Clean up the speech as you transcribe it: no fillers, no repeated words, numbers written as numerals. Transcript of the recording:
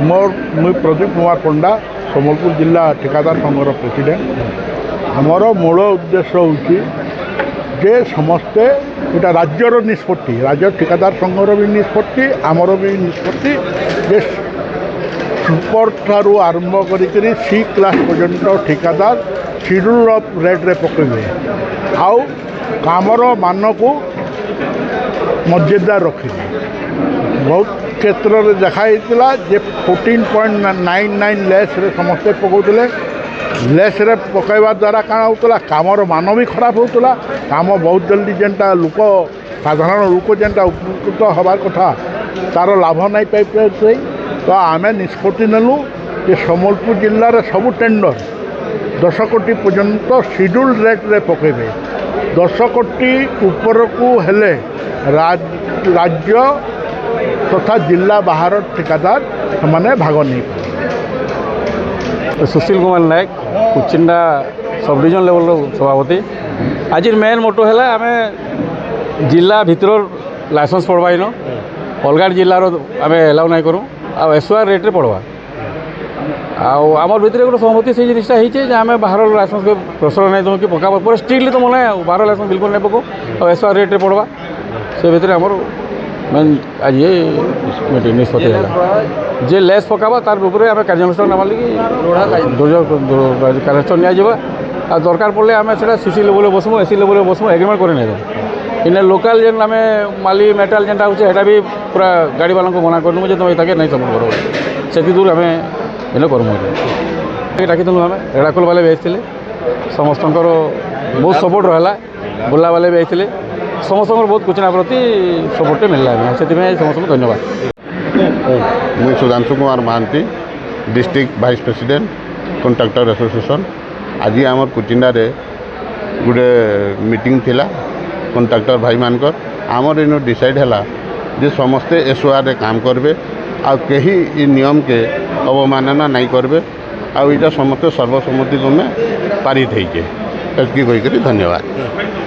मुई प्रदीप कुमार पंडा सम्बलपुर जिला ठेकेदार संघर प्रेसिडेंट। आमर मूल उद्देश्य होची जे समस्ते यहाँ राज्यर निष्पत्ति राज्य ठेकेदार संघर भी निष्पत्ति आमर भी निष्पत्ति जे सुपर ठारू आरंभ करी सी क्लास पर्यंत ठेकेदार शेड्यूल ऑफ रेट रे पकेबे आउ कामर मान को मर्यादा रखिबे। बहुत क्षेत्र में देखाई जे 14.99 लेस रे समस्ते पकाउले। लेस रे पकड़ा द्वारा क्या होता कामर मान भी खराब होता काम बहुत जल्दी जेनटा लोक साधारण लोक जेनटा उपकृत हबार कथा तार लाभ नहीं पाई। तो आम निष्पत्ति नेलु कि सम्बलपुर जिले सबू टेंडर 10 कोटी पर्यंत शेड्यूल रेट रे पकेबे। 10 कोटी ऊपर को हेले राज्य तथा जिला बाहर ठेकेदार से भाग नहीं। Sushil Kumar Nayak Kuchinda sub division level सभापति। आज मेन मोटो है आम जिला भितर लाइसेंस पढ़वाइन अलग जिलार आम एलाउ नहीं करूँ एसओआर रेट रे पढ़वा आमर भितर गोटे सहमति से जिनटा होती आम बाहर लाइसेंस के प्रेसर नहीं दूँ कि पका पूरा स्ट्रिक्टली तो मना बाहर लाइसेंस बिल्कुल नहीं पकाओ एसओआर रेट रे पढ़वा से भितर आमर मेन आज ये मीटिंग निष्पत्ति है जे लेस पकावा तार ऊपर आम कार्यानुष्ठान नाम कार्यानुष्ठान निया दरकार पड़े आम से सीसी लेवल बसमु एसी लेवल बसमु एग्रीमेंट कर नहीं इन लोकाल जेन आम माली मेटाल जेनटा होता भी पूरा गाड़ी वाला को मना करमु जे तुम ताके नहीं सपोर्ट करो से दूर आम इन करमु डाकिलु आम रेड़ाखोल वाले भी आते समस्त बहुत सपोर्ट रहा बुला वाले भी आते समस्त बहुत कुचना प्रति सपोर्ट मिलला से समस्त धन्यवाद। मुझे Sudhanshu Kumar Mahanti district vice president contractor association. आज आम कुचिंडा गोटे मीटिंग थिला कॉन्ट्रैक्टर भाई मानकर आमर इन डिसाइड है जे समस्ते एसओआर रे काम करबे आ कहीं इ नियम के अवमानना नहीं करबे आ इटा समस्ते सर्वसम्मति क्रमे पारित होइके एतकी कहि धन्यवाद।